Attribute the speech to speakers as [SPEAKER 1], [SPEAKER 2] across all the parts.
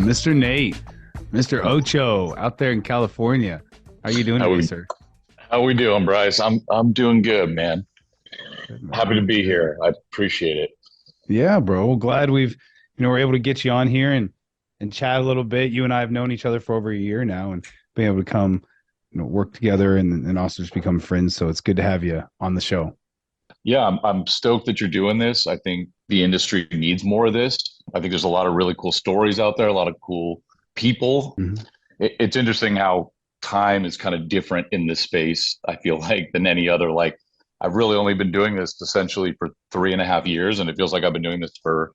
[SPEAKER 1] Mr. Nate, Mr. Ocho out there in California. How are you doing
[SPEAKER 2] How
[SPEAKER 1] today,
[SPEAKER 2] we
[SPEAKER 1] sir?
[SPEAKER 2] how we doing, Bryce? I'm doing good, man.
[SPEAKER 1] Good,
[SPEAKER 2] Happy
[SPEAKER 1] man.
[SPEAKER 2] to be
[SPEAKER 1] Good.
[SPEAKER 2] here. I appreciate it.
[SPEAKER 1] Yeah, bro. Well, glad we're able to get you on here and chat a little bit. You and I have known each other for over a year now and been able to come, work together and also just become friends. So it's good to have you on the show.
[SPEAKER 2] Yeah, I'm stoked that you're doing this. I think the industry needs more of this. I think there's a lot of really cool stories out there, a lot of cool people.
[SPEAKER 1] Mhm.
[SPEAKER 2] It's interesting how time is kind of different in this space, I feel like, than any other. Like, I've really only been doing this essentially for 3.5 years, and it feels like I've been doing this for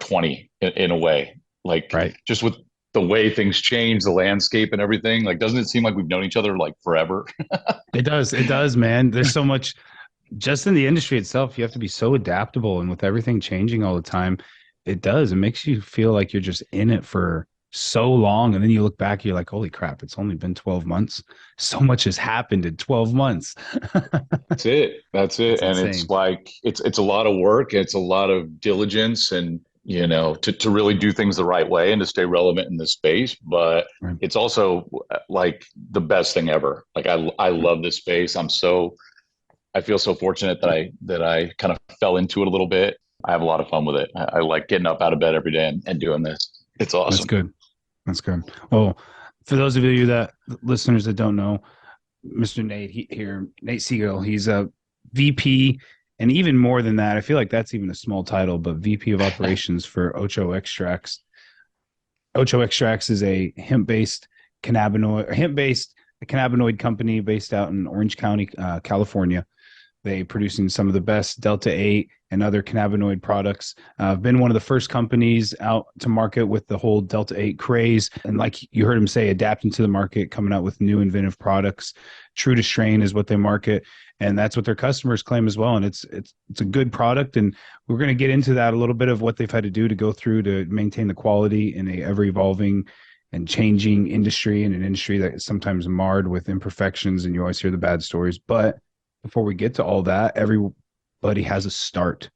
[SPEAKER 2] 20 in a way. Like,
[SPEAKER 1] Right.
[SPEAKER 2] just with the way things change, the landscape and everything. Like, doesn't it seem like we've known each other like forever?
[SPEAKER 1] It does. It does, man. There's so much just in the industry itself. You have to be so adaptable. And with everything changing all the time, it does. It makes you feel like you're just in it for so long. And then you look back, you're like, holy crap, it's only been 12 months. So much has happened in 12 months.
[SPEAKER 2] That's it. That's it.
[SPEAKER 1] It's
[SPEAKER 2] And it's
[SPEAKER 1] insane.
[SPEAKER 2] like it's a lot of work. It's a lot of diligence and to really do things the right way and to stay relevant in this space. But
[SPEAKER 1] Right.
[SPEAKER 2] it's also like the best thing ever. Like I love this space. I feel so fortunate that I kind of fell into it a little bit. I have a lot of fun with it. I like getting up out of bed every day and doing this. It's
[SPEAKER 1] That's
[SPEAKER 2] awesome.
[SPEAKER 1] good. That's good. Well, for those of you that listeners that don't know, Mr. Nate here, Nate Siegel, he's a VP, and even more than that, I feel like that's even a small title, but VP of operations for Ocho Extracts. Ocho Extracts is a hemp-based cannabinoid company based out in Orange County, California. They producing some of the best Delta 8 and other cannabinoid products. I've been one of the first companies out to market with the whole Delta 8 craze. And like you heard him say, adapting to the market, coming out with new inventive products. True to strain is what they market. And that's what their customers claim as well. And it's a good product. And we're going to get into that a little bit of what they've had to do to go through to maintain the quality in a ever evolving and changing industry, and an industry that is sometimes marred with imperfections and you always hear the bad stories. But before we get to all that, everybody has a start.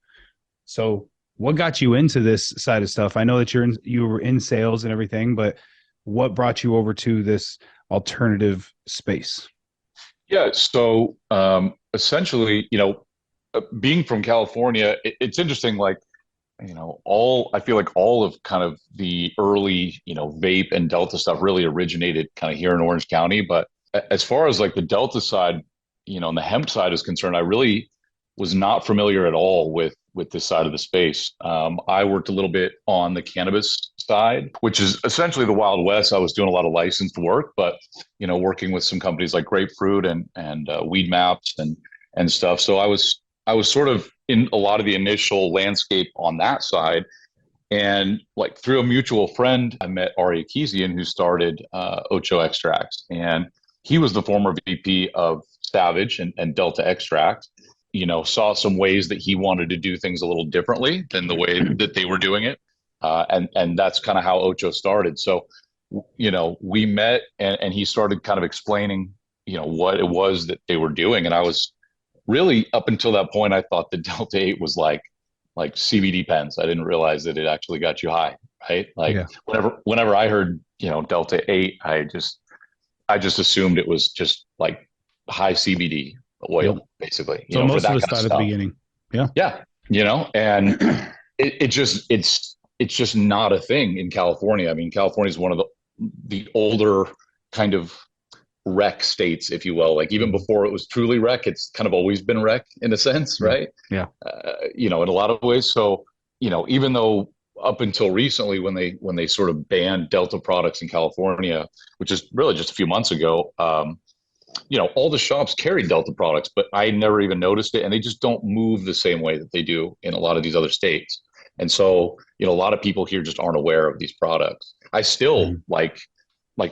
[SPEAKER 1] So, what got you into this side of stuff? I know that you were in sales and everything, but what brought you over to this alternative space?
[SPEAKER 2] Yeah. So essentially, being from California, it's interesting. Like, I feel like all of kind of the early, vape and Delta stuff really originated kind of here in Orange County. But as far as like the Delta side, and the hemp side is concerned, I really was not familiar at all with this side of the space. I worked a little bit on the cannabis side, which is essentially the Wild West. I was doing a lot of licensed work, but working with some companies like Grapefruit and Weed Maps and stuff. So I was sort of in a lot of the initial landscape on that side. And like through a mutual friend, I met Ari Akizian, who started Ocho Extracts. And he was the former VP of Savage and Delta Extract. Saw some ways that he wanted to do things a little differently than the way that they were doing it. And that's kind of how Ocho started. So, we met and he started kind of explaining, what it was that they were doing. And I was really up until that point, I thought the Delta 8 was like CBD pens. I didn't realize that it actually got you high, right? Like
[SPEAKER 1] Yeah.
[SPEAKER 2] whenever I heard, Delta 8, I just assumed it was just like high CBD
[SPEAKER 1] Yep.
[SPEAKER 2] oil, basically,
[SPEAKER 1] So
[SPEAKER 2] for
[SPEAKER 1] most of
[SPEAKER 2] that
[SPEAKER 1] us
[SPEAKER 2] kind of
[SPEAKER 1] thought at the
[SPEAKER 2] stuff.
[SPEAKER 1] beginning. Yeah.
[SPEAKER 2] Yeah, and it's just not a thing in California. I mean, California is one of the older kind of rec states, if you will. Like even
[SPEAKER 1] Mhm.
[SPEAKER 2] before it was truly rec, it's kind of always been rec in a sense,
[SPEAKER 1] Yeah.
[SPEAKER 2] right?
[SPEAKER 1] Yeah.
[SPEAKER 2] In a lot of ways. So, even though up until recently, when they sort of banned Delta products in California, which is really just a few months ago, all the shops carry Delta products, but I never even noticed it, and they just don't move the same way that they do in a lot of these other states. And so, a lot of people here just aren't aware of these products. I still
[SPEAKER 1] Mhm.
[SPEAKER 2] like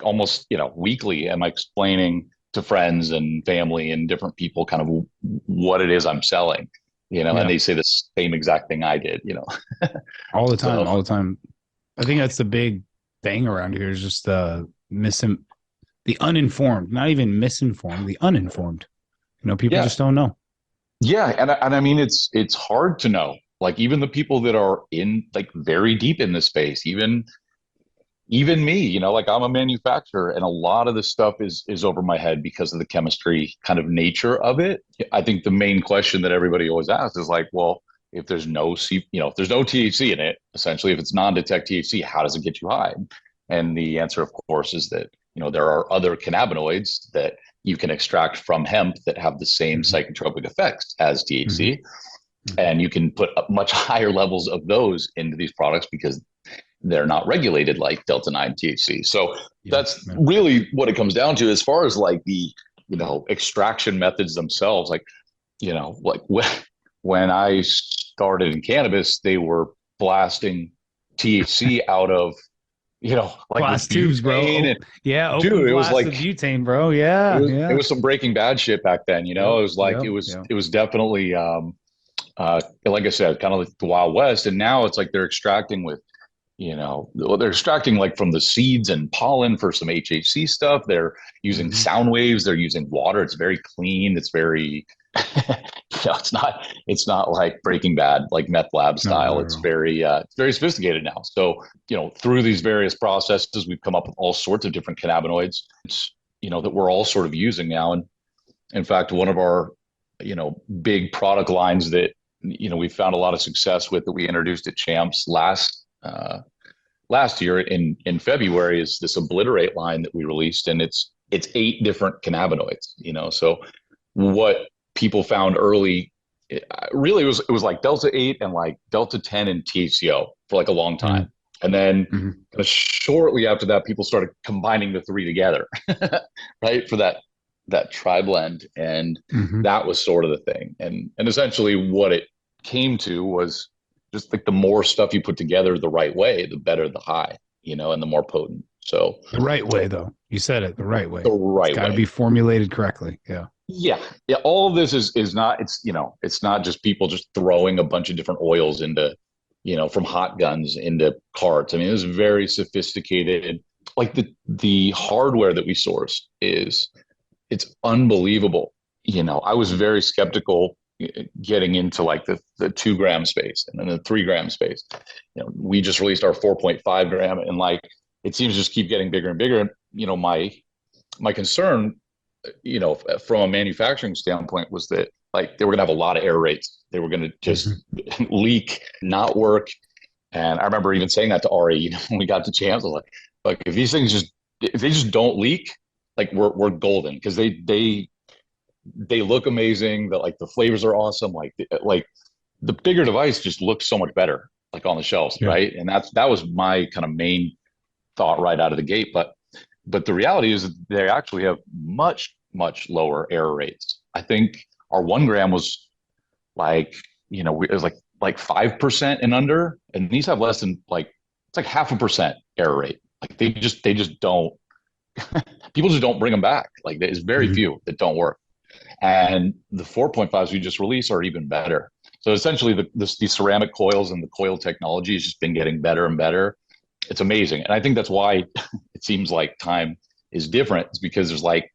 [SPEAKER 2] almost weekly am I explaining to friends and family and different people kind of what it is I'm selling, and
[SPEAKER 1] Yeah.
[SPEAKER 2] they say the same exact thing I did.
[SPEAKER 1] All the time.
[SPEAKER 2] So
[SPEAKER 1] All the time. I think that's the big thing around here is just the uninformed, not even misinformed, the uninformed. People
[SPEAKER 2] yeah,
[SPEAKER 1] just don't know.
[SPEAKER 2] yeah, and I mean it's hard to know. Like even the people that are in like very deep in this space, even even me, like I'm a manufacturer and a lot of this stuff is over my head because of the chemistry kind of nature of it. I think the main question that everybody always asks is like, well, if there's no if there's no THC in it, essentially, if it's non-detect THC, how does it get you high? And the answer, of course, is that, there are other cannabinoids that you can extract from hemp that have the same
[SPEAKER 1] Mm-hmm.
[SPEAKER 2] psychotropic effects as
[SPEAKER 1] Mm-hmm.
[SPEAKER 2] THC. And you can put much higher levels of those into these products because they're not regulated like Delta 9 THC. So
[SPEAKER 1] Yeah.
[SPEAKER 2] that's
[SPEAKER 1] Yeah.
[SPEAKER 2] really what it comes down to as far as like the, extraction methods themselves. Like, like when I started in cannabis, they were blasting THC out of, like with
[SPEAKER 1] Blast tubes, bro.
[SPEAKER 2] butane.
[SPEAKER 1] Oh,
[SPEAKER 2] And
[SPEAKER 1] yeah. Open
[SPEAKER 2] dude, it was
[SPEAKER 1] blast
[SPEAKER 2] like,
[SPEAKER 1] of butane, bro.
[SPEAKER 2] it
[SPEAKER 1] Yeah.
[SPEAKER 2] was, it
[SPEAKER 1] Yeah.
[SPEAKER 2] was some Breaking Bad shit back then.
[SPEAKER 1] Yep.
[SPEAKER 2] It was like,
[SPEAKER 1] Yep.
[SPEAKER 2] it was,
[SPEAKER 1] Yep.
[SPEAKER 2] it was definitely, like I said, kind of like the Wild West. And now it's like they're extracting with, they're extracting like from the seeds and pollen for some HHC stuff. They're using
[SPEAKER 1] Mm-hmm.
[SPEAKER 2] sound waves. They're using water. It's very clean. It's very, it's not like Breaking Bad, like meth lab
[SPEAKER 1] No,
[SPEAKER 2] style.
[SPEAKER 1] not at
[SPEAKER 2] It's
[SPEAKER 1] all.
[SPEAKER 2] very sophisticated now. So, through these various processes, we've come up with all sorts of different cannabinoids, that we're all sort of using now. And in fact, one of our, big product lines that, we found a lot of success with that we introduced at Champs last year in February is this Obliterate line that we released, and it's 8 different cannabinoids. So what people found early, really it was like Delta 8 and like Delta 10 and THCO for like a long time. And then
[SPEAKER 1] Mm-hmm.
[SPEAKER 2] shortly after that, people started combining the three together, right? For that tri blend. And
[SPEAKER 1] Mm-hmm.
[SPEAKER 2] that was sort of the thing. And essentially what it came to was just like the more stuff you put together the right way, the better the high, and the more potent. So
[SPEAKER 1] The right way, though. You said it the right way.
[SPEAKER 2] the
[SPEAKER 1] It's
[SPEAKER 2] right
[SPEAKER 1] got to
[SPEAKER 2] way.
[SPEAKER 1] be formulated correctly. Yeah.
[SPEAKER 2] Yeah. Yeah. All of this is not, it's not just people just throwing a bunch of different oils into, from hot guns into carts. I mean, it's very sophisticated. Like the hardware that we source it's unbelievable. I was very skeptical getting into like the 2 gram space and then the 3 gram space. We just released our 4.5 gram and like it seems to just keep getting bigger and bigger. And, my concern, from a manufacturing standpoint was that like they were going to have a lot of error rates. They were going to just
[SPEAKER 1] Mm-hmm.
[SPEAKER 2] leak, not work. And I remember even saying that to Ari, when we got to Champs, I was like if these things if they just don't leak, like we're golden because they look amazing. That like the flavors are awesome. Like the bigger device just looks so much better, like on the shelves,
[SPEAKER 1] Yeah.
[SPEAKER 2] right? And that was my kind of main thought right out of the gate. But the reality is that they actually have much lower error rates. I think our 1 gram was like it was like 5% and under, and these have less than like it's like 0.5% error rate. Like they just don't people just don't bring them back. Like there's very
[SPEAKER 1] Mm-hmm.
[SPEAKER 2] few that don't work. And the 4.5s we just released are even better. So essentially, the ceramic coils and the coil technology has just been getting better and better. It's amazing, and I think that's why it seems like time is different. It's because there's like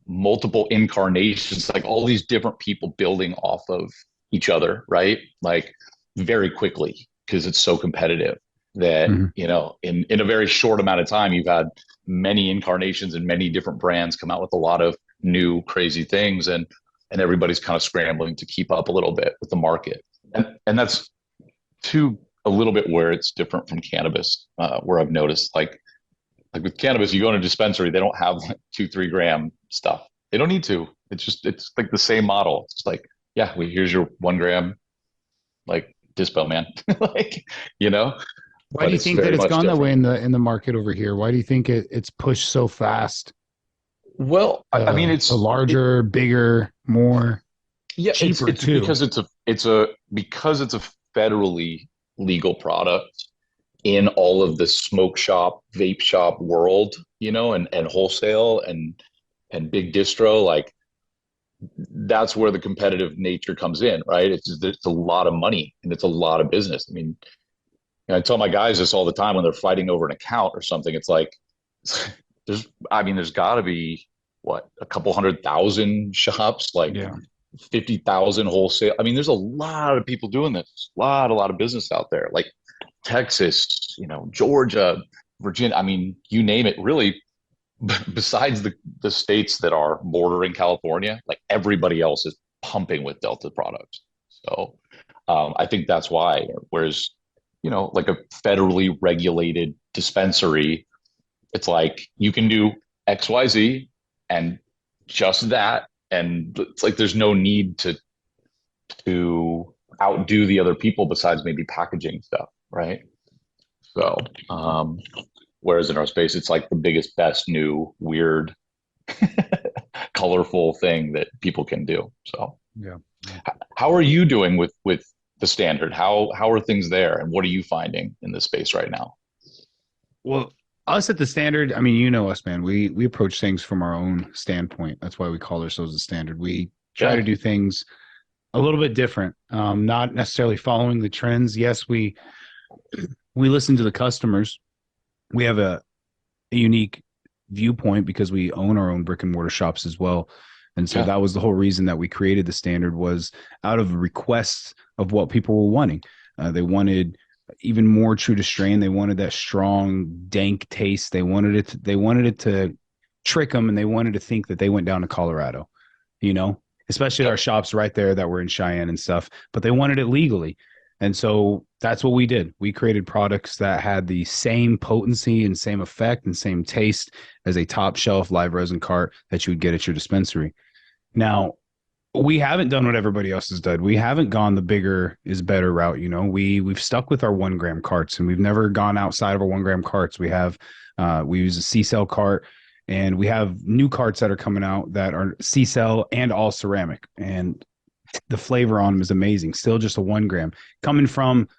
[SPEAKER 2] multiple incarnations, like all these different people building off of each other, right? Like very quickly because it's so competitive that
[SPEAKER 1] Mm-hmm.
[SPEAKER 2] in a very short amount of time you've had many incarnations and many different brands come out with a lot of new crazy things, and everybody's kind of scrambling to keep up a little bit with the market. And that's to a little bit where it's different from cannabis, where I've noticed like with cannabis, you go in a dispensary, they don't have like 2-3 gram stuff. They don't need to. It's like the same model. It's like, yeah, here's your 1 gram like dispo, man. like, you know,
[SPEAKER 1] Why do
[SPEAKER 2] but
[SPEAKER 1] you
[SPEAKER 2] it's
[SPEAKER 1] think that
[SPEAKER 2] very
[SPEAKER 1] it's
[SPEAKER 2] much
[SPEAKER 1] gone that way
[SPEAKER 2] different.
[SPEAKER 1] in the market over here? Why do you think it's pushed so fast?
[SPEAKER 2] Well, I mean,
[SPEAKER 1] To larger, bigger, more
[SPEAKER 2] yeah,
[SPEAKER 1] cheaper
[SPEAKER 2] it's
[SPEAKER 1] too.
[SPEAKER 2] because it's a federally legal product in all of the smoke shop, vape shop world, and wholesale and big distro. Like that's where the competitive nature comes in, right? It's a lot of money and it's a lot of business. I mean, I tell my guys this all the time when they're fighting over an account or something. It's like there's got to be what a couple 100,000 shops, like
[SPEAKER 1] Yeah.
[SPEAKER 2] 50,000 wholesale. I mean, there's a lot of people doing this. A lot of business out there, like Texas, Georgia, Virginia, I mean, you name it, really, besides the states that are bordering California, like everybody else is pumping with Delta products. So I think that's why. Whereas, like a federally regulated dispensary, it's like you can do XYZ and just that. And it's like there's no need to outdo the other people besides maybe packaging stuff, right? So, whereas in our space, it's like the biggest, best, new, weird, colorful thing that people can do. So,
[SPEAKER 1] Yeah.
[SPEAKER 2] how are you doing with the standard? How are things there, and what are you finding in this space right now?
[SPEAKER 1] Well, us at the standard, I mean, you know us, man. We approach things from our own standpoint. That's why we call ourselves the standard. We try to
[SPEAKER 2] Yeah,
[SPEAKER 1] do things a little bit different, not necessarily following the trends. Yes, we listen to the customers. We have a unique viewpoint because we own our own brick and mortar shops as well. And so
[SPEAKER 2] yeah,
[SPEAKER 1] that was the whole reason that we created the standard, was out of requests of what people were wanting. They wanted even more true to strain. They wanted that strong, dank taste. They wanted it to trick them, and they wanted to think that they went down to Colorado, you know, especially our
[SPEAKER 2] yep,
[SPEAKER 1] shops right there that were in Cheyenne and stuff, but they wanted it legally. And so that's what we did. We created products that had the same potency and same effect and same taste as a top shelf live resin cart that you would get at your dispensary. Now, we haven't done what everybody else has done. We haven't gone the bigger is better route. You know, we've stuck with our 1 gram carts, and we've never gone outside of our 1 gram carts. We use a C-cell cart, and we have new carts that are coming out that are C-cell and all ceramic. And the flavor on them is amazing. Still just a 1 gram coming from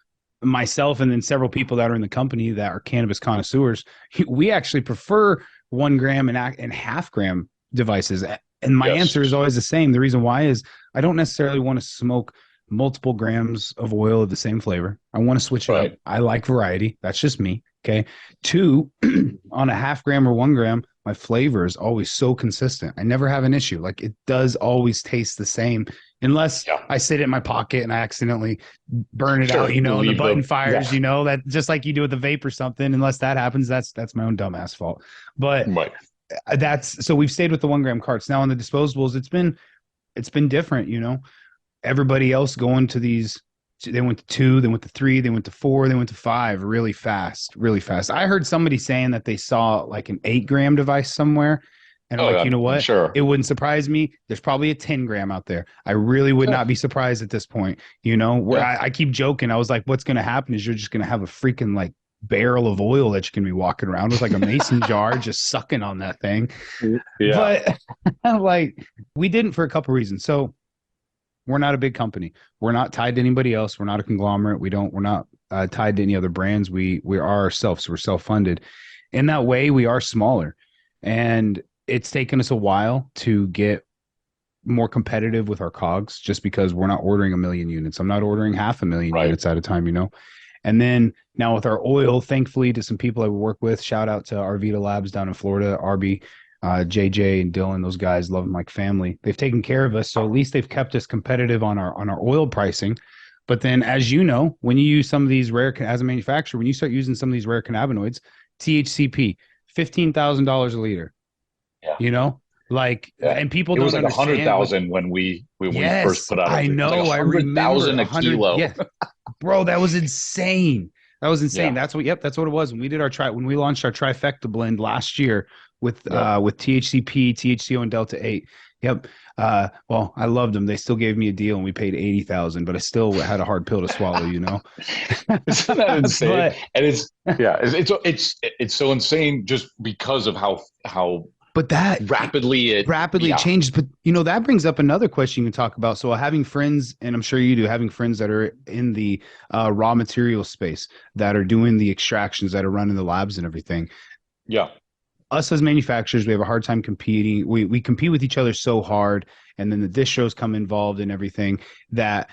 [SPEAKER 1] myself, and then several people that are in the company that are cannabis connoisseurs. We actually prefer 1 gram and half-gram devices. And my answer is
[SPEAKER 2] yes,
[SPEAKER 1] always the same. The reason why is I don't necessarily want to smoke multiple grams of oil of the same flavor. I want to switch it up.
[SPEAKER 2] right,
[SPEAKER 1] I like variety. That's just me. Okay. Two, on a half-gram or 1 gram, my flavor is always so consistent. I never have an issue. Like, it does always taste the same, unless
[SPEAKER 2] yeah,
[SPEAKER 1] I sit it in my pocket and I accidentally burn it out,
[SPEAKER 2] sure.
[SPEAKER 1] and the
[SPEAKER 2] Leave
[SPEAKER 1] button
[SPEAKER 2] the
[SPEAKER 1] fires,
[SPEAKER 2] yeah,
[SPEAKER 1] that just like you do with the vape or something. Unless that happens, that's my own dumbass fault. But
[SPEAKER 2] right,
[SPEAKER 1] that's so we've stayed with the 1 gram carts. Now on the disposables, it's been different. Everybody else going to these. They went to 2, they went to 3, they went to 4, they went to 5 really fast, really fast. I heard somebody saying that they saw like an 8 gram device somewhere. And I'm
[SPEAKER 2] oh,
[SPEAKER 1] like, you know
[SPEAKER 2] I'm
[SPEAKER 1] what?
[SPEAKER 2] sure,
[SPEAKER 1] It wouldn't surprise me. There's probably a 10 gram out there. I really would
[SPEAKER 2] yeah,
[SPEAKER 1] not be surprised at this point. Where
[SPEAKER 2] yeah,
[SPEAKER 1] I keep joking. I was like, what's going to happen is you're just going to have a freaking like barrel of oil that you can be walking around with, like a mason jar, just sucking on that thing.
[SPEAKER 2] yeah,
[SPEAKER 1] But like, we didn't, for a couple reasons. So we're not a big company. We're not tied to anybody else. We're not a conglomerate. We're not tied to any other brands. We are ourselves. So we're self-funded. In that way, we are smaller. And it's taken us a while to get more competitive with our cogs, just because we're not ordering 1 million units. I'm not ordering 500,000
[SPEAKER 2] right,
[SPEAKER 1] units at a time. And then now with our oil, thankfully, to some people I work with, shout out to Arvita Labs down in Florida, RB, JJ and Dylan, those guys, love them like family. They've taken care of us, so at least they've kept us competitive on our oil pricing. But then, as you know, when you use some of these rare, as a manufacturer, when you start using some of these rare cannabinoids, THCP, $15,000 a liter.
[SPEAKER 2] yeah.
[SPEAKER 1] You know, like,
[SPEAKER 2] Yeah.
[SPEAKER 1] and people
[SPEAKER 2] It was
[SPEAKER 1] don't
[SPEAKER 2] like a hundred
[SPEAKER 1] understand what.
[SPEAKER 2] thousand when we first
[SPEAKER 1] Yes,
[SPEAKER 2] put out
[SPEAKER 1] I
[SPEAKER 2] everything. It was like a
[SPEAKER 1] know. I
[SPEAKER 2] hundred
[SPEAKER 1] remember
[SPEAKER 2] thousand
[SPEAKER 1] a
[SPEAKER 2] a
[SPEAKER 1] hundred.
[SPEAKER 2] kilo.
[SPEAKER 1] Yes, bro, that was insane. That was insane.
[SPEAKER 2] Yeah.
[SPEAKER 1] That's what. Yep, that's what it was when we did when we launched our trifecta blend last year
[SPEAKER 2] Yep.
[SPEAKER 1] with THCP, THCO, and Delta 8. Yep. Well, I loved them. They still gave me a deal, and we paid 80,000, but I still had a hard pill to swallow.
[SPEAKER 2] Isn't that insane?
[SPEAKER 1] But
[SPEAKER 2] And it's yeah, it's so insane just because of how
[SPEAKER 1] but that
[SPEAKER 2] rapidly it
[SPEAKER 1] rapidly
[SPEAKER 2] yeah,
[SPEAKER 1] changes. But that brings up another question you can talk about. So having friends, and I'm sure you do, having friends that are in the raw material space, that are doing the extractions, that are running the labs and everything.
[SPEAKER 2] yeah,
[SPEAKER 1] Us as manufacturers, we have a hard time competing. We compete with each other so hard, and then the distros come involved and everything, that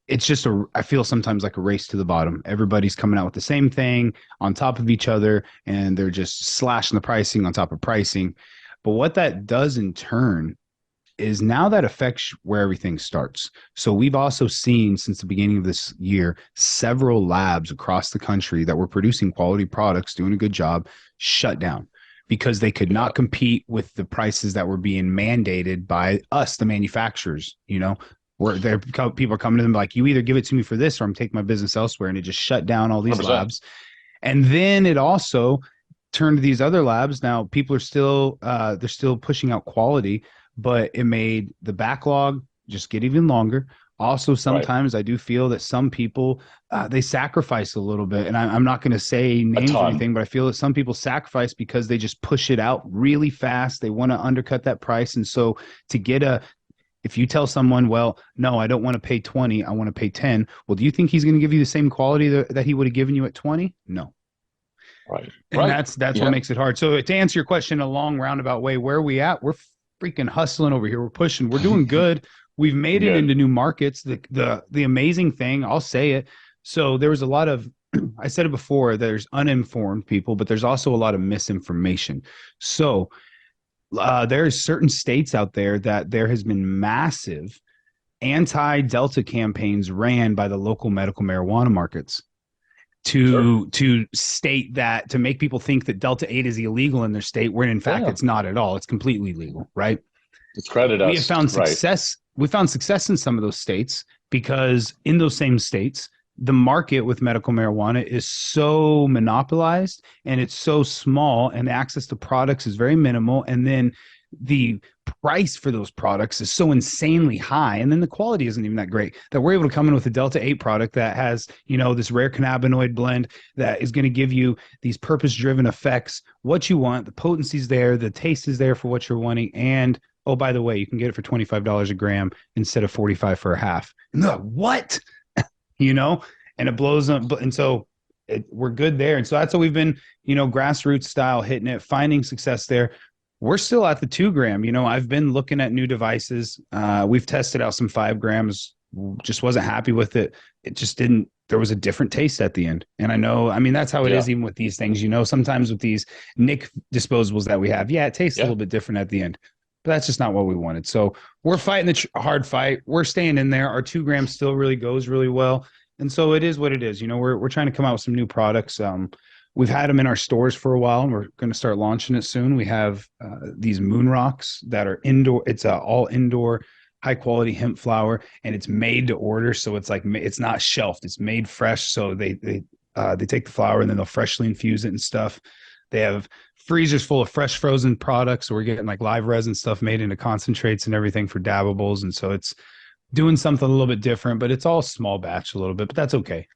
[SPEAKER 1] it's just I feel sometimes like a race to the bottom. Everybody's coming out with the same thing on top of each other, and they're just slashing the pricing on top of pricing. But what that does in turn is now that affects where everything starts. So we've also seen since the beginning of this year several labs across the country that were producing quality products, doing a good job, shut down because they could
[SPEAKER 2] Yeah.
[SPEAKER 1] not compete with the prices that were being mandated by us, the manufacturers. Where there people are coming to them like, you either give it to me for this or I'm taking my business elsewhere, and it just shut down all these
[SPEAKER 2] 100%.
[SPEAKER 1] labs. And then it also turned to these other labs. Now people are still they're still pushing out quality, but it made the backlog just get even longer. Also,
[SPEAKER 2] Right.
[SPEAKER 1] sometimes I do feel that some people they sacrifice a little bit, and I'm not going to say
[SPEAKER 2] A
[SPEAKER 1] names or
[SPEAKER 2] ton.
[SPEAKER 1] anything, but I feel that some people sacrifice because they just push it out really fast. They want to undercut that price, and so to get a if you tell someone, well, no, I don't want to pay 20, I want to pay 10. Well, do you think he's going to give you the same quality that he would have given you at 20? No.
[SPEAKER 2] Right.
[SPEAKER 1] And
[SPEAKER 2] Right.
[SPEAKER 1] that's what
[SPEAKER 2] Yeah.
[SPEAKER 1] makes it hard. So to answer your question, a long roundabout way, where are we at? We're freaking hustling over here. We're pushing. We're doing good. We've made it
[SPEAKER 2] Good.
[SPEAKER 1] into new markets. The amazing thing, I'll say it. So there was a lot of I said it before, there's uninformed people, but there's also a lot of misinformation. So there's certain states out there that there has been massive anti-Delta campaigns ran by the local medical marijuana markets
[SPEAKER 2] Sure.
[SPEAKER 1] to state that to make people think that Delta 8 is illegal in their state, when in fact
[SPEAKER 2] Yeah.
[SPEAKER 1] it's not at all. It's completely legal, right?
[SPEAKER 2] Discredit
[SPEAKER 1] We have
[SPEAKER 2] us.
[SPEAKER 1] found
[SPEAKER 2] Right.
[SPEAKER 1] success. We found success in some of those states because in those same states, the market with medical marijuana is so monopolized and it's so small, and the access to products is very minimal. And then the price for those products is so insanely high, and then the quality isn't even that great, that we're able to come in with a Delta 8 product that has this rare cannabinoid blend that is going to give you these purpose driven effects, what you want. The potency's there, the taste is there for what you're wanting, and oh, by the way, you can get it for $25 a gram instead of 45 for a half. And they're like, what? you know, and it blows them. And so we're good there. And so that's what we've been, grassroots style, hitting it, finding success there. We're still at the 2 gram. I've been looking at new devices. We've tested out some 5 grams, just wasn't happy with it. It just didn't, there was a different taste at the end. And I mean, that's how it
[SPEAKER 2] Yeah.
[SPEAKER 1] is even with these things, sometimes with these Nick disposables that we have, yeah, it tastes a
[SPEAKER 2] Yeah.
[SPEAKER 1] little bit different at the end, but that's just not what we wanted. So we're fighting the hard fight. We're staying in there. Our 2 grams still really goes really well. And so it is what it is. We're trying to come out with some new products. We've had them in our stores for a while, and we're going to start launching it soon. We have these moon rocks that are indoor. It's a all indoor, high quality hemp flower, and it's made to order. So it's like it's not shelved; it's made fresh. So they take the flower and then they'll freshly infuse it and stuff. They have freezers full of fresh frozen products. So we're getting like live resin stuff made into concentrates and everything for dabbables, and so it's doing something a little bit different. But it's all small batch a little bit, but that's okay.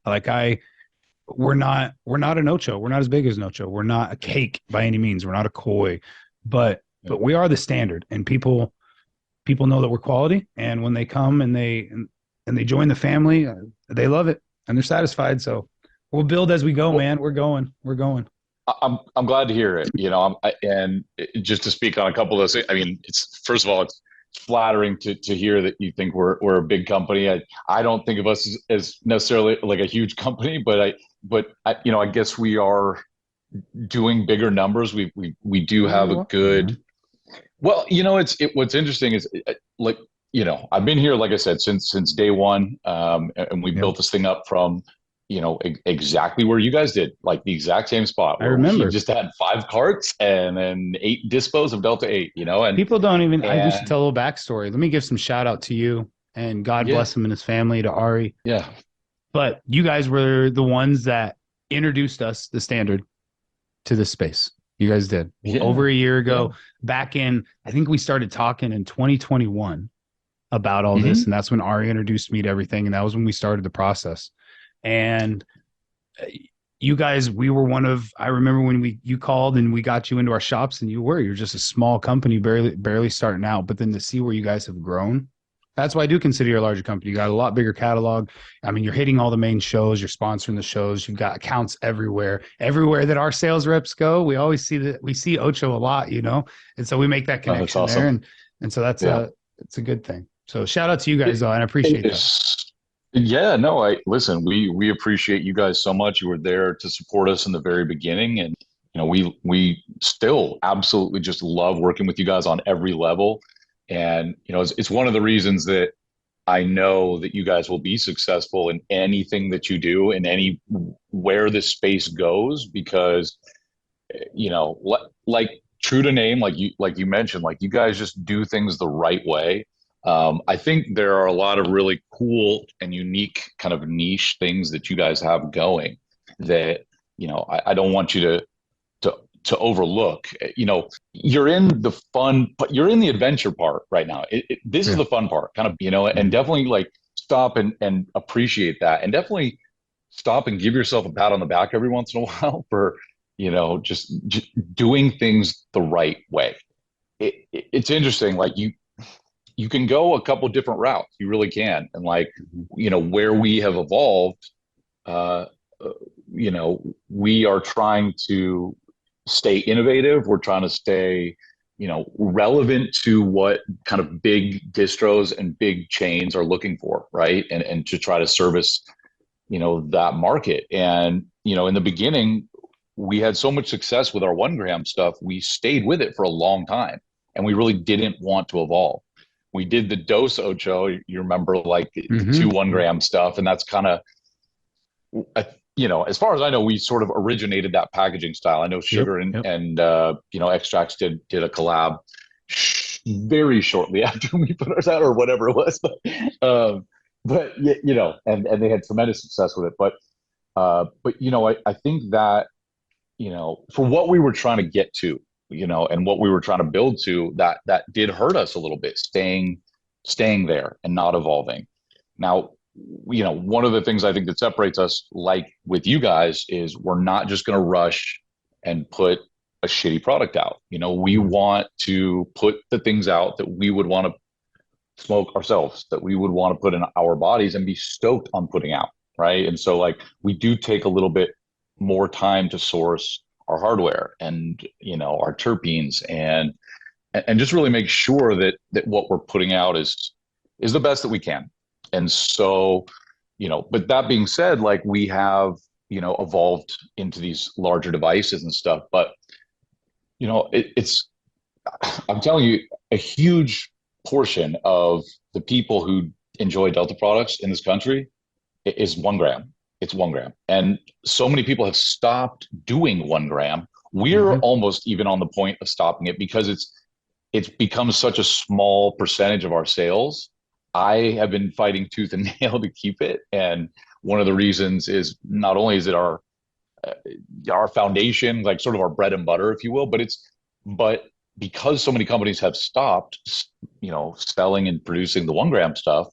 [SPEAKER 1] We're not an Ocho. We're not as big as an Ocho. We're not a cake by any means. We're not a koi, but we are the standard, and people know that we're quality. And when they come and they join the family, they love it and they're satisfied. So we'll build as we go,
[SPEAKER 2] Well,
[SPEAKER 1] man. We're going.
[SPEAKER 2] I'm glad to hear it. And just to speak on a couple of those things. I mean, it's first of all, it's flattering to hear that you think we're a big company. I don't think of us as necessarily like a huge company, but I guess we are doing bigger numbers. We do have a good. Well, what's interesting is like I've been here, like I said, since day one, and we
[SPEAKER 1] Yep.
[SPEAKER 2] built this thing up from exactly where you guys did, like the exact same spot
[SPEAKER 1] I
[SPEAKER 2] where we
[SPEAKER 1] remember.
[SPEAKER 2] just had 5 carts and then 8 dispos of Delta 8, and
[SPEAKER 1] People don't even. We should
[SPEAKER 2] and
[SPEAKER 1] tell a little backstory. Let me give some shout out to you, and God
[SPEAKER 2] yeah,
[SPEAKER 1] bless him and his family, to Ari.
[SPEAKER 2] yeah,
[SPEAKER 1] But you guys were the ones that introduced us, the standard, to this space. You guys did
[SPEAKER 2] yeah,
[SPEAKER 1] over a year
[SPEAKER 2] yeah.
[SPEAKER 1] ago. Back in, I think we started talking in 2021 about all this,
[SPEAKER 2] Hmm.
[SPEAKER 1] and that's when Ari introduced me to everything, and that was when we started the process. And you guys, we were one of. I remember when you called and we got you into our shops, and you're just a small company, barely starting out. But then to see where you guys have grown, that's why I do consider you a larger company. You got a lot bigger catalog. I mean, you're hitting all the main shows. You're sponsoring the shows. You've got accounts everywhere. Everywhere that our sales reps go, we always see Ocho a lot, and so we make that
[SPEAKER 2] Oh, that's
[SPEAKER 1] connection there,
[SPEAKER 2] awesome.
[SPEAKER 1] and so that's
[SPEAKER 2] Yeah.
[SPEAKER 1] it's a good thing. So shout out to you guys
[SPEAKER 2] It,
[SPEAKER 1] though, and I
[SPEAKER 2] it
[SPEAKER 1] appreciate that.
[SPEAKER 2] is. Yeah, no, I listen, we appreciate you guys so much. You were there to support us in the very beginning, and we still absolutely just love working with you guys on every level. And, it's one of the reasons that I know that you guys will be successful in anything that you do in any where this space goes, because, like true to name, like you mentioned, like you guys just do things the right way. I think there are a lot of really cool and unique kind of niche things that you guys have going that, I don't want you to to overlook. You're in the fun, but you're in the adventure part right now. This is
[SPEAKER 1] Yeah.
[SPEAKER 2] the fun part, kind of, and
[SPEAKER 1] Mhm.
[SPEAKER 2] definitely like stop and appreciate that, and definitely stop and give yourself a pat on the back every once in a while for, just doing things the right way. It's interesting, like you can go a couple different routes, you really can, and like,
[SPEAKER 1] Mhm.
[SPEAKER 2] where we have evolved, uh, uh, we are trying to stay innovative. We're trying to stay, relevant to what kind of big distros and big chains are looking for, right? And to try to service, that market. And, in the beginning, we had so much success with our 1 gram stuff, we stayed with it for a long time, and we really didn't want to evolve. We did the dose Ocho, you remember, like the two
[SPEAKER 1] Mhm.
[SPEAKER 2] 1 gram stuff, and that's kind of, as far as I know, we sort of originated that packaging style. I know
[SPEAKER 1] Yep.
[SPEAKER 2] Sugar and
[SPEAKER 1] Yep.
[SPEAKER 2] Extracts did a collab very shortly after we put ours out, or whatever it was. But and they had tremendous success with it. But I think that, for what we were trying to get to, and what we were trying to build to, that did hurt us a little bit, staying there and not evolving. Now, one of the things I think that separates us, like with you guys, is we're not just going to rush and put a shitty product out. We
[SPEAKER 1] Mhm.
[SPEAKER 2] want to put the things out that we would want to smoke ourselves, that we would want to put in our bodies and be stoked on putting out, right? And so, like, we do take a little bit more time to source our hardware and, our terpenes, and just really make sure that what we're putting out is the best that we can. And so, but that being said, like, we have, evolved into these larger devices and stuff. But, it's, I'm telling you, a huge portion of the people who enjoy Delta products in this country is 1 gram. It's 1 gram. And so many people have stopped doing 1 gram. We're
[SPEAKER 1] Mhm.
[SPEAKER 2] almost even on the point of stopping it, because it's become such a small percentage of our sales. I have been fighting tooth and nail to keep it. And one of the reasons is, not only is it uh, our foundation, like sort of our bread and butter, if you will, but because so many companies have stopped, selling and producing the 1 gram stuff,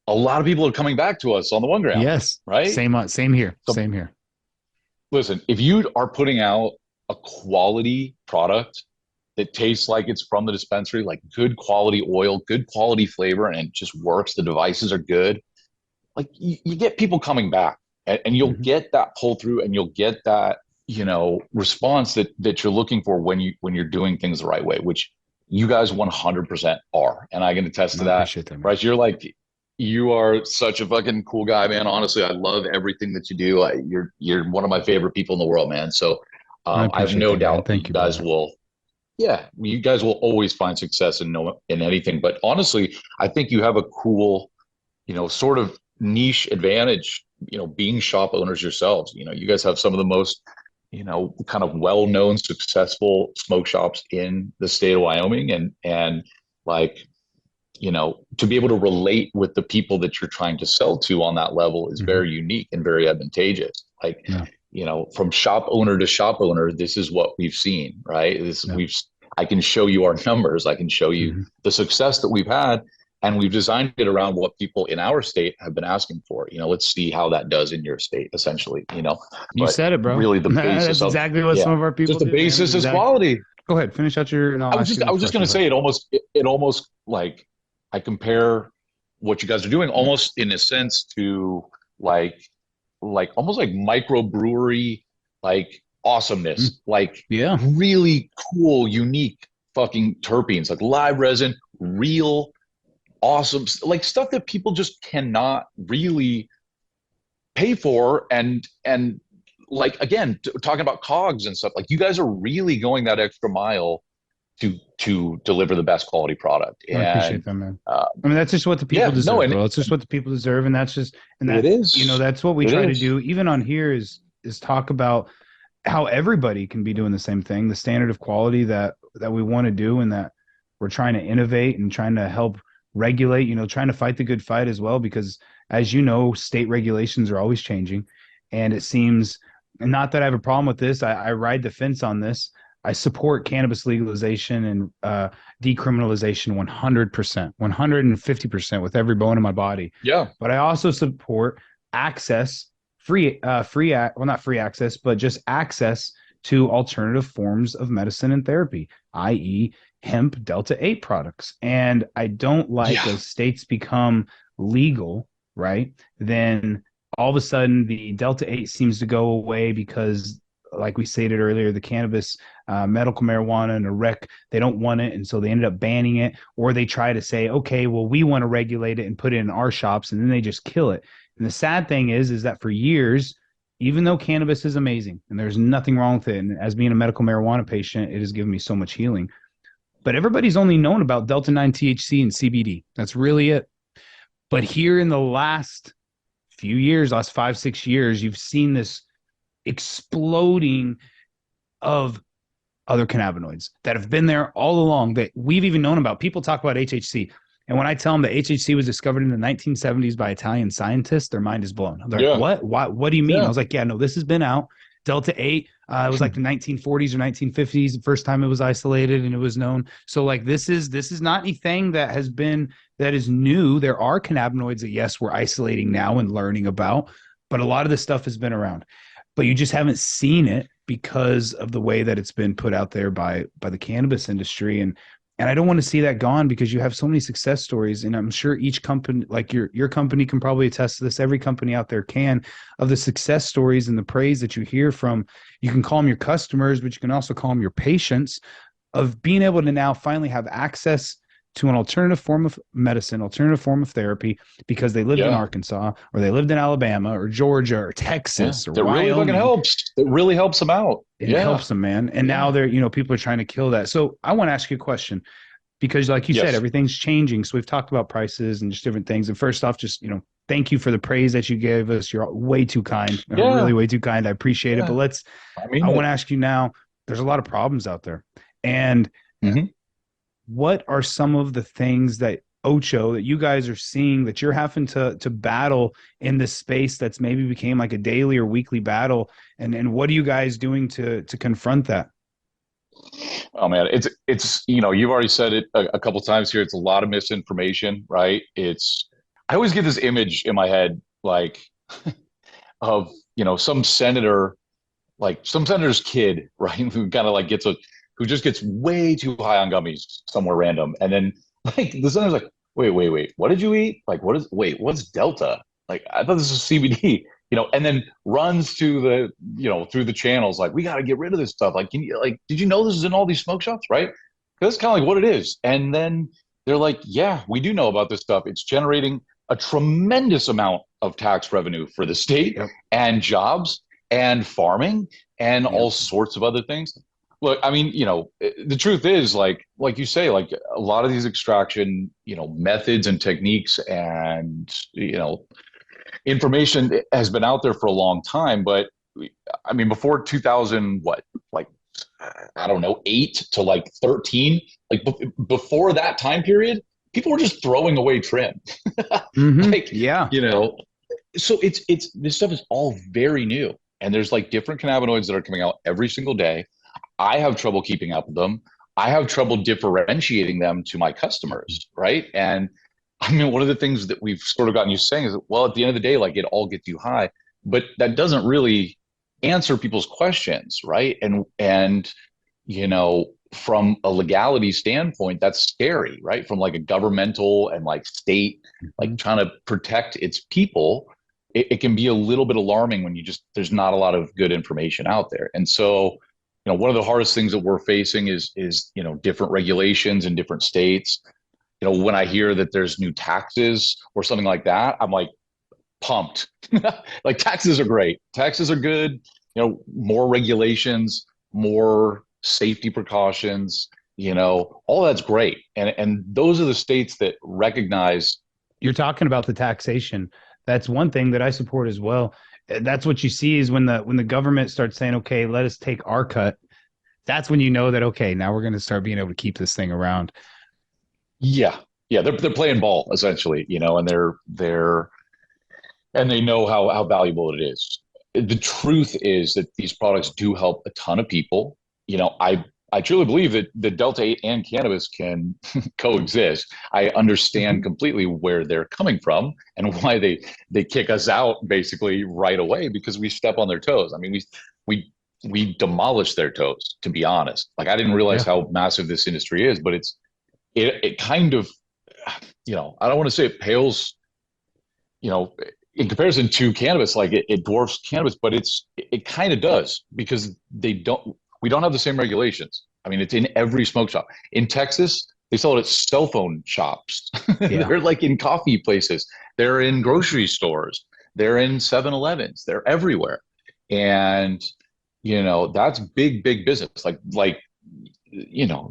[SPEAKER 2] a lot of people are coming back to us on the 1 gram,
[SPEAKER 1] Yes.
[SPEAKER 2] right?
[SPEAKER 1] Same here.
[SPEAKER 2] So
[SPEAKER 1] Same here.
[SPEAKER 2] listen, if you are putting out a quality product that tastes like it's from the dispensary, like good quality oil, good quality flavor, and it just works, the devices are good, like you get people coming back, and you'll
[SPEAKER 1] Mhm.
[SPEAKER 2] get that pull through, and you'll get that, response that you're looking for when you're doing things the right way, which you guys 100% are. And I can attest to
[SPEAKER 1] I
[SPEAKER 2] that.
[SPEAKER 1] appreciate that, man.
[SPEAKER 2] Bryce, you are such a fucking cool guy, man. Honestly, I love everything that you do. You're one of my favorite people in the world, man. So
[SPEAKER 1] I
[SPEAKER 2] I have
[SPEAKER 1] appreciate
[SPEAKER 2] no
[SPEAKER 1] that, man.
[SPEAKER 2] doubt that
[SPEAKER 1] Thank
[SPEAKER 2] you
[SPEAKER 1] you,
[SPEAKER 2] guys
[SPEAKER 1] brother.
[SPEAKER 2] will, yeah, you guys will always find success in no in anything. But honestly, I think you have a cool, sort of niche advantage, being shop owners yourselves. You guys have some of the most, kind of well-known, successful smoke shops in the state of Wyoming. And like, to be able to relate with the people that you're trying to sell to on that level is
[SPEAKER 1] Mhm.
[SPEAKER 2] very unique and very advantageous. Like,
[SPEAKER 1] Yeah.
[SPEAKER 2] from shop owner to shop owner, this is what we've seen, right?
[SPEAKER 1] Yeah.
[SPEAKER 2] I can show you our numbers. I can show you
[SPEAKER 1] Mhm.
[SPEAKER 2] the success that we've had, and we've designed it around what people in our state have been asking for. Let's see how that does in your state, essentially.
[SPEAKER 1] You
[SPEAKER 2] But
[SPEAKER 1] said it, bro.
[SPEAKER 2] really, the basis
[SPEAKER 1] That's
[SPEAKER 2] of,
[SPEAKER 1] exactly what
[SPEAKER 2] yeah,
[SPEAKER 1] some of our people
[SPEAKER 2] just the
[SPEAKER 1] do, man.
[SPEAKER 2] basis is
[SPEAKER 1] Exactly.
[SPEAKER 2] quality.
[SPEAKER 1] Go ahead, finish out your, and I'll ask you the
[SPEAKER 2] I
[SPEAKER 1] next
[SPEAKER 2] was just going
[SPEAKER 1] question.
[SPEAKER 2] to
[SPEAKER 1] Go
[SPEAKER 2] say,
[SPEAKER 1] ahead.
[SPEAKER 2] it almost like, I compare what you guys are doing almost in a sense to, like almost like microbrewery, like
[SPEAKER 1] Mm.
[SPEAKER 2] awesomeness, like
[SPEAKER 1] Yeah.
[SPEAKER 2] really cool, unique fucking terpenes, like live resin, real awesome, like stuff that people just cannot really pay for. And like, again, talking about cogs and stuff, like you guys are really going that extra mile to deliver the best quality product.
[SPEAKER 1] I appreciate
[SPEAKER 2] And
[SPEAKER 1] that, man.
[SPEAKER 2] uh,
[SPEAKER 1] I mean, that's just what the people
[SPEAKER 2] yeah, no,
[SPEAKER 1] deserve,
[SPEAKER 2] and
[SPEAKER 1] bro. It's just what the people deserve, and that's just and
[SPEAKER 2] it
[SPEAKER 1] that
[SPEAKER 2] is,
[SPEAKER 1] that's what we
[SPEAKER 2] it
[SPEAKER 1] try to
[SPEAKER 2] is.
[SPEAKER 1] do, even on here, is talk about how everybody can be doing the same thing, the standard of quality that we want to do, and that we're trying to innovate and trying to help regulate. Trying to fight the good fight as well, because as you know, state regulations are always changing, and it seems. And not that I have a problem with this. I ride the fence on this. I support cannabis legalization and decriminalization 100%, 150% with every bone in my body.
[SPEAKER 2] Yeah,
[SPEAKER 1] But I also support access, well, not free access, but just access to alternative forms of medicine and therapy, i.e., hemp Delta 8 products. And I don't like
[SPEAKER 2] yeah,
[SPEAKER 1] as states become legal, right? Then all of a sudden the Delta 8 seems to go away because, like we stated earlier, the cannabis, medical marijuana and a rec, they don't want it. And so they ended up banning it, or they try to say, okay, well, we want to regulate it and put it in our shops, and then they just kill it. And the sad thing is that for years, even though cannabis is amazing and there's nothing wrong with it, and as being a medical marijuana patient, it has given me so much healing. But everybody's only known about Delta 9 THC and CBD. That's really it. But here in the last few years, last 5, 6 years, you've seen this exploding of other cannabinoids that have been there all along that we've even known about. People talk about HHC. And when I tell them that HHC was discovered in the 1970s by Italian scientists, their mind is blown. They're like,
[SPEAKER 2] yeah,
[SPEAKER 1] what? What do you mean? I
[SPEAKER 2] yeah.
[SPEAKER 1] was like, yeah, no, this has been out. Delta 8, it was like the 1940s or 1950s, the first time it was isolated and it was known. So like this is not anything that is new. There are cannabinoids that, yes, we're isolating now and learning about, but a lot of this stuff has been around. But you just haven't seen it because of the way that it's been put out there by the cannabis industry. And I don't want to see that gone, because you have so many success stories, and I'm sure each company, like your company, can probably attest to this. Every company out there can, of the success stories and the praise that you hear from. You can call them your customers, but you can also call them your patients, of being able to now finally have access to an alternative form of medicine, alternative form of therapy, because they lived in
[SPEAKER 2] Yeah.
[SPEAKER 1] Arkansas, or they lived in Alabama or Georgia or
[SPEAKER 2] Yeah,
[SPEAKER 1] Texas or
[SPEAKER 2] that really fucking
[SPEAKER 1] Wyoming,
[SPEAKER 2] helps. It really helps them out.
[SPEAKER 1] and it
[SPEAKER 2] Yeah,
[SPEAKER 1] helps them, man. And now
[SPEAKER 2] yeah.
[SPEAKER 1] people are trying to kill that. So I want to ask you a question, because like you said,
[SPEAKER 2] Yes.
[SPEAKER 1] everything's changing. So we've talked about prices and just different things. And first off, just, thank you for the praise that you gave us. You're way too kind,
[SPEAKER 2] Yeah,
[SPEAKER 1] really way too kind. I appreciate it. But
[SPEAKER 2] yeah. I
[SPEAKER 1] I
[SPEAKER 2] mean
[SPEAKER 1] want
[SPEAKER 2] it.
[SPEAKER 1] to ask you now, there's a lot of problems out there. And
[SPEAKER 2] Hmm.
[SPEAKER 1] what are some of the things that Ocho, that you guys are seeing, that you're having to battle in this space that's maybe became like a daily or weekly battle? And what are you guys doing to confront that?
[SPEAKER 2] Oh man, it's you've already said it a couple times here. It's a lot of misinformation, right? It's I always get this image in my head, like of some senator, like some senator's kid, right? Who kind of like who just gets way too high on gummies somewhere random, and then like the senator's like, wait, what did you eat? Like, what's Delta? Like, I thought this was CBD, and then runs to through the channels, like, we got to get rid of this stuff. Like, did you know this is in all these smoke shops, right? Because that's kind of like what it is. And then they're like, yeah, we do know about this stuff. It's generating a tremendous amount of tax revenue for the state
[SPEAKER 1] Yep.
[SPEAKER 2] and jobs and farming and
[SPEAKER 1] Yep.
[SPEAKER 2] all sorts of other things. Look, I mean, the truth is, like you say, like a lot of these extraction, methods and techniques and information has been out there for a long time. But I mean, before 2000, what, like, I don't know, 8 to like 13, like before that time period, people were just throwing away trim. Like,
[SPEAKER 1] Yeah.
[SPEAKER 2] you know, so it's this stuff is all very new, and there's like different cannabinoids that are coming out every single day. I have trouble keeping up with them. I have trouble differentiating them to my customers, right? And I mean, one of the things that we've sort of gotten used to saying is, well, at the end of the day, like, it all gets you high, but that doesn't really answer people's questions, right? And from a legality standpoint, that's scary, right? From like a governmental and like state, like
[SPEAKER 1] Mhm.
[SPEAKER 2] trying to protect its people, it can be a little bit alarming when there's not a lot of good information out there. And so, one of the hardest things that we're facing is different regulations in different states. When I hear that there's new taxes or something like that, I'm like pumped. Like, taxes are great. Taxes are good. More regulations, more safety precautions. all that's great. And those are the states that recognize.
[SPEAKER 1] You're talking about the taxation. That's one thing that I support as well. That's what you see is when the government starts saying, okay, let us take our cut. That's when you know that, okay, now we're going to start being able to keep this thing around.
[SPEAKER 2] Yeah, yeah, they're playing ball essentially, and and they know how valuable it is. The truth is that these products do help a ton of people. I truly believe that the Delta 8 and cannabis can coexist. I understand
[SPEAKER 1] Mhm.
[SPEAKER 2] completely where they're coming from and why they kick us out basically right away because we step on their toes. I mean, we we demolish their toes, to be honest. Like I didn't realize
[SPEAKER 1] Yeah.
[SPEAKER 2] how massive this industry is, but it kind of, I don't want to say it pales, you know, in comparison to cannabis, like it dwarfs cannabis, but it kind of does because we don't have the same regulations. I mean, it's in every smoke shop. In Texas, they sell it at cell phone shops.
[SPEAKER 1] Yeah.
[SPEAKER 2] They're like in coffee places. They're in grocery stores. They're in 7-Elevens. They're everywhere. And, that's big, big business. The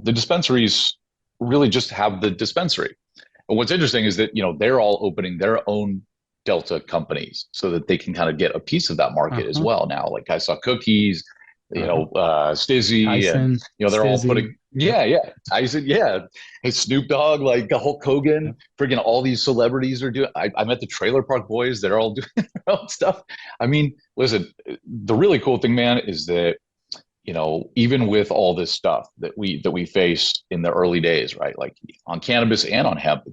[SPEAKER 2] dispensaries really just have the dispensary. But what's interesting is that, they're all opening their own Delta companies so that they can kind of get a piece of that market as
[SPEAKER 1] Uh-huh.
[SPEAKER 2] well. Now, like I saw Cookies,
[SPEAKER 1] Uh-huh.
[SPEAKER 2] Stizzy, and
[SPEAKER 1] Tyson,
[SPEAKER 2] they're all
[SPEAKER 1] Stizzy.
[SPEAKER 2] putting,
[SPEAKER 1] Yep.
[SPEAKER 2] yeah, Tyson, yeah, hey, Snoop Dogg, like Hulk Hogan,
[SPEAKER 1] Yep.
[SPEAKER 2] freaking all these celebrities are doing. I met the Trailer Park Boys; they're all doing their own stuff. I mean, listen, the really cool thing, man, is that even with all this stuff that we face in the early days, right? Like on cannabis and on hemp,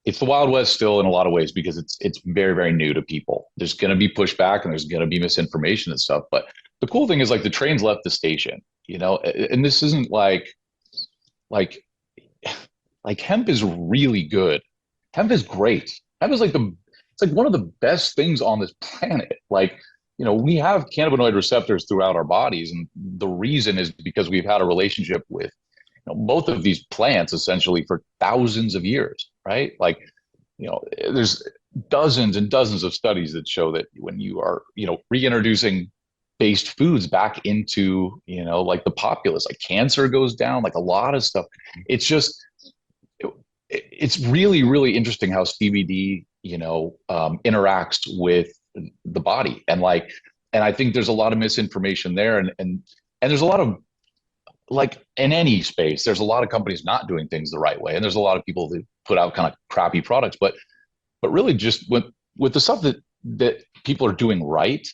[SPEAKER 2] it's the Wild West still in a lot of ways because it's very, very new to people. There's going to be pushback and there's going to be misinformation and stuff. But the cool thing is like the trains left the station, and this isn't like like hemp is really good. Hemp is great. Hemp is it's like one of the best things on this planet. Like, we have cannabinoid receptors throughout our bodies, and the reason is because we've had a relationship with both of these plants essentially for thousands of years, right? Like, there's dozens and dozens of studies that show that when you are, reintroducing based foods back into, like the populace, like cancer goes down, like a lot of stuff. It's just, it, it's really, really interesting how CBD, interacts with the body. And I think there's a lot of misinformation there. And there's a lot of, like in any space, there's a lot of companies not doing things the right way, and there's a lot of people that put out kind of crappy products. But really, just with the stuff that people are doing right,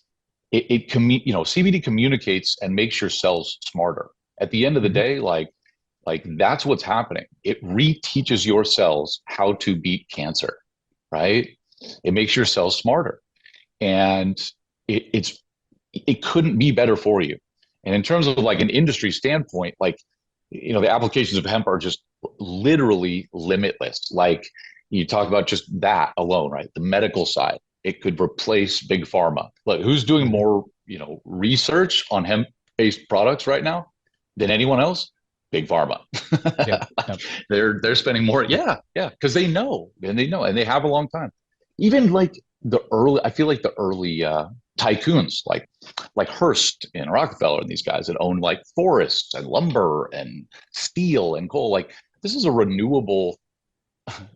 [SPEAKER 2] CBD communicates and makes your cells smarter. At the end of the
[SPEAKER 1] Mhm.
[SPEAKER 2] day, like that's what's happening. It reteaches your cells how to beat cancer, right? It makes your cells smarter, and it couldn't be better for you. And in terms of like an industry standpoint, like, the applications of hemp are just literally limitless. Like you talk about just that alone, right? The medical side, it could replace big pharma. Look, who's doing
[SPEAKER 1] Mhm.
[SPEAKER 2] more, research on hemp-based products right now than anyone else? Big pharma.
[SPEAKER 1] Yep. Yep.
[SPEAKER 2] They're spending more. Yeah, yeah, because they have a long time. Even like I feel like the early tycoons, like Hearst and Rockefeller and these guys that own like forests and lumber and steel and coal. Like this is a renewable,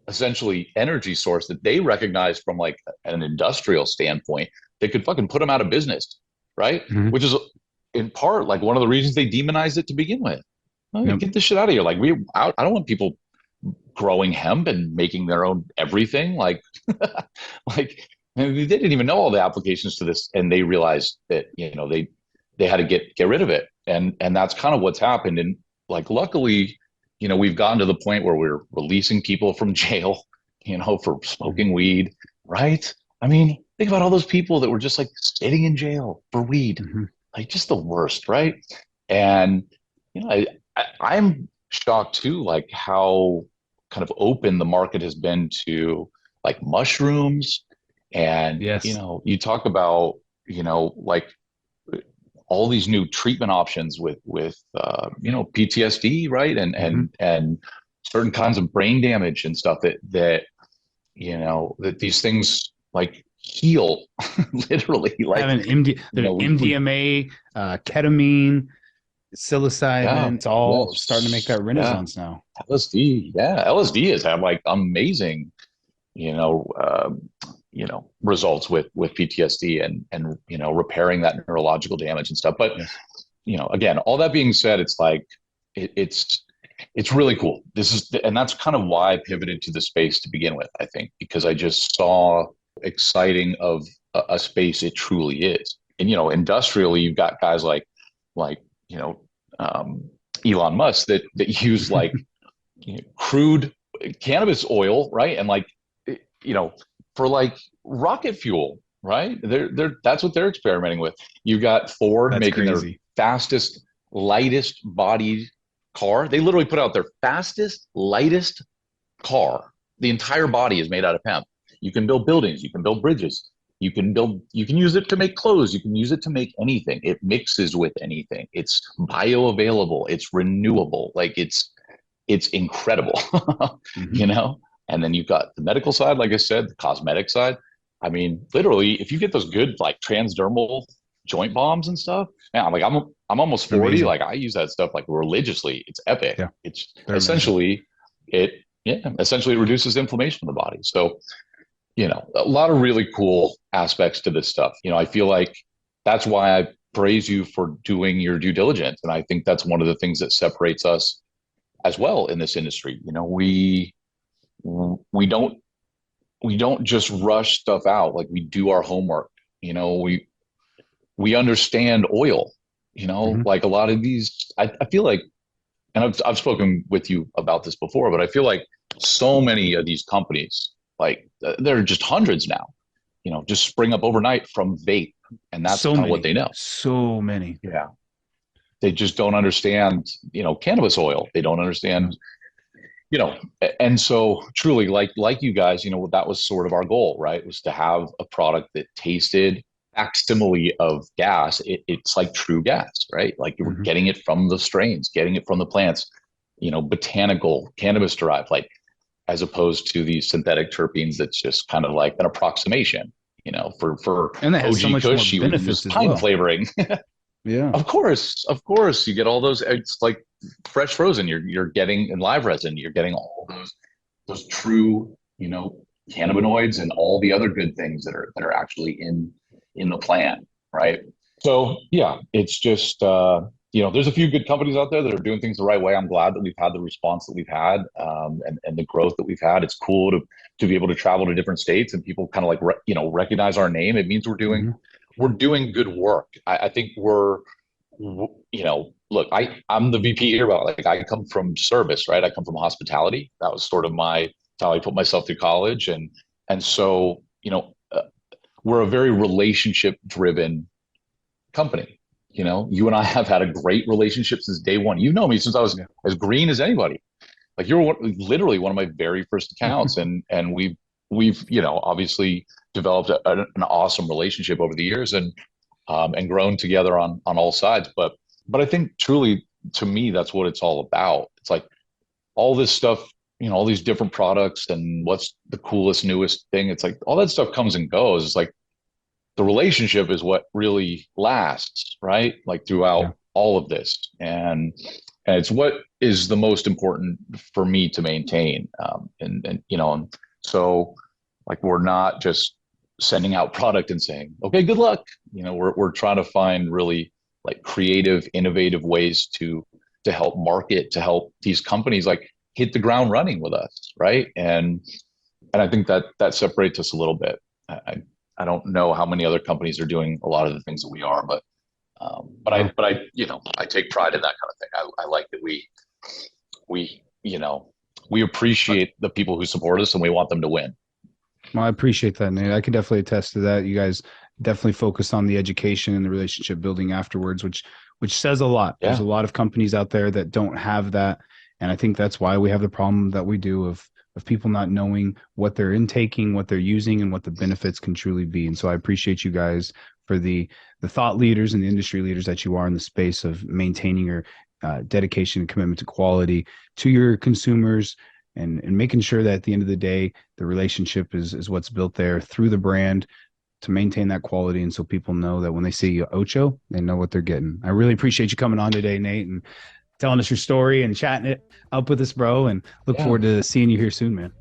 [SPEAKER 2] essentially energy source that they recognize from like an industrial standpoint that could fucking put them out of business, right?
[SPEAKER 1] Mhm.
[SPEAKER 2] Which is in part like one of the reasons they demonized it to begin with. Oh,
[SPEAKER 1] Yep.
[SPEAKER 2] get this shit out of here. Like I don't want people growing hemp and making their own everything. Like they didn't even know all the applications to this, and they realized that they had to get rid of it, and that's kind of what's happened. And like luckily, we've gotten to the point where we're releasing people from jail, for
[SPEAKER 1] Mhm.
[SPEAKER 2] smoking weed, right? I mean, think about all those people that were just like sitting in jail for weed,
[SPEAKER 1] Mhm.
[SPEAKER 2] like just the worst, right? And I'm shocked too, like how kind of open the market has been to like mushrooms. And
[SPEAKER 1] Yes.
[SPEAKER 2] you talk about like all these new treatment options with PTSD, right? and
[SPEAKER 1] Mhm.
[SPEAKER 2] and and certain kinds of brain damage and stuff that these things like heal literally, like
[SPEAKER 1] Having there's
[SPEAKER 2] we
[SPEAKER 1] MDMA, ketamine. psilocybin.
[SPEAKER 2] Yeah.
[SPEAKER 1] It's all starting to make
[SPEAKER 2] Yes.
[SPEAKER 1] that
[SPEAKER 2] Yeah.
[SPEAKER 1] renaissance now.
[SPEAKER 2] LSD. Yeah. LSD has had like amazing, you know, results with PTSD and repairing that neurological damage and stuff. But
[SPEAKER 1] Yes.
[SPEAKER 2] again, all that being said, it's like it's really cool. And that's kind of why I pivoted to the space to begin with, I think, because I just saw exciting of a space it truly is. And industrially, you've got guys like you know um, Elon Musk that use like crude cannabis oil, right? And like you know for like rocket fuel, right? They're that's what they're experimenting with. You got Ford
[SPEAKER 1] That's
[SPEAKER 2] making their
[SPEAKER 1] crazy.
[SPEAKER 2] fastest, lightest bodied car. They literally put out their fastest, lightest car. The entire body is made out of hemp. You can build buildings, you can build bridges, you can use it to make clothes, you can use it to make anything. It mixes with anything. It's bioavailable, it's renewable. Like it's incredible.
[SPEAKER 1] Hmm.
[SPEAKER 2] you know? And then you've got the medical side, like I said, the cosmetic side. I mean, literally, if you get those good like transdermal joint bombs and stuff, man, I'm almost
[SPEAKER 1] They're
[SPEAKER 2] 40.
[SPEAKER 1] amazing.
[SPEAKER 2] Like I use that stuff like religiously. It's epic.
[SPEAKER 1] Yeah,
[SPEAKER 2] It's
[SPEAKER 1] they're amazing.
[SPEAKER 2] essentially it essentially it reduces inflammation in the body. So, a lot of really cool aspects to this stuff. I feel like that's why I praise you for doing your due diligence. And I think that's one of the things that separates us as well in this industry. We don't just rush stuff out. Like we do our homework. We understand oil.
[SPEAKER 1] Hmm.
[SPEAKER 2] Like a lot of these, I feel like, and I've spoken with you about this before, but I feel like so many of these companies, like there are just hundreds now, just spring up overnight from vape, and that's
[SPEAKER 1] So
[SPEAKER 2] kind of what
[SPEAKER 1] many,
[SPEAKER 2] they know.
[SPEAKER 1] so many.
[SPEAKER 2] Yeah, they just don't understand, cannabis oil. They don't
[SPEAKER 1] Yeah.
[SPEAKER 2] understand and so truly like you guys, that was sort of our goal, right? Was to have a product that tasted facsimile of gas. It's like true gas, right? Like you were
[SPEAKER 1] Hmm.
[SPEAKER 2] getting it from the strains, getting it from the plants, botanical cannabis derived, like as opposed to these synthetic terpenes that's just kind of like an approximation. For
[SPEAKER 1] And that has so
[SPEAKER 2] OG
[SPEAKER 1] much more
[SPEAKER 2] Kush, you would use
[SPEAKER 1] benefits as
[SPEAKER 2] pine
[SPEAKER 1] well.
[SPEAKER 2] flavoring.
[SPEAKER 1] Yeah.
[SPEAKER 2] Of course, you get all those. It's like fresh frozen. You're getting in live resin. You're getting all those true, cannabinoids and all the other good things that are actually in the plant, right? So yeah, it's just there's a few good companies out there that are doing things the right way. I'm glad that we've had the response that we've had, and the growth that we've had. It's cool to be able to travel to different states and people kind of like recognize our name. It means
[SPEAKER 1] Hmm.
[SPEAKER 2] we're doing good work. I think look, I'm the VP here, but like I come from service, right? I come from hospitality. That was sort of how I put myself through college, and so we're a very relationship driven company. You and I have had a great relationship since day one. You know me since I was
[SPEAKER 1] Yeah.
[SPEAKER 2] as green as anybody. Like literally one of my very first accounts, and we've obviously developed an awesome relationship over the years, and grown together on all sides. But I think truly, to me, that's what it's all about. It's like all this stuff, all these different products, and what's the coolest, newest thing. It's like all that stuff comes and goes. It's like the relationship is what really lasts, right? Like
[SPEAKER 1] Yeah.
[SPEAKER 2] throughout all of this, and it's what is the most important for me to maintain. And so like we're not just sending out product and saying, okay, good luck. We're trying to find really like creative, innovative ways to help market, to help these companies like hit the ground running with us, right? And I think that separates us a little bit. I don't know how many other companies are doing a lot of the things that we are, but
[SPEAKER 1] Wow.
[SPEAKER 2] I take pride in that kind of thing. I like that we we appreciate the people who support us and we want them to win.
[SPEAKER 1] Well, I appreciate that, Nate. I can definitely attest to that. You guys definitely focus on the education and the relationship building afterwards, which says a lot. There's a
[SPEAKER 2] Yeah,
[SPEAKER 1] lot of companies out there that don't have that, and I think that's why we have the problem that we do of people not knowing what they're intaking, what they're using, and what the benefits can truly be. And so I appreciate you guys for the thought leaders and the industry leaders that you are in the space of maintaining your dedication and commitment to quality to your consumers and making sure that at the end of the day the relationship is what's built there through the brand to maintain that quality, and so people know that when they see Ocho, they know what they're getting. I really appreciate you coming on today, Nate, and telling us your story and chatting it up with us, bro. And look
[SPEAKER 2] Yeah.
[SPEAKER 1] forward to seeing you here soon, man.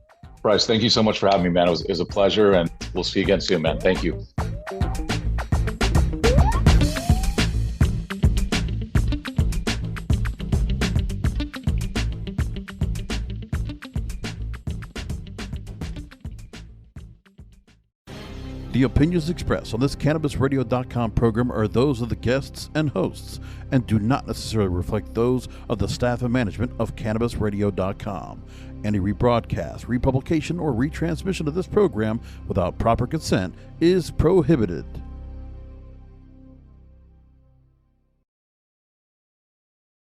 [SPEAKER 2] Bryce, thank you so much for having me, man. It was a pleasure, and we'll see you again soon, man. Thank you.
[SPEAKER 3] The opinions expressed on this CannabisRadio.com program are those of the guests and hosts and do not necessarily reflect those of the staff and management of CannabisRadio.com. Any rebroadcast, republication, or retransmission of this program without proper consent is prohibited.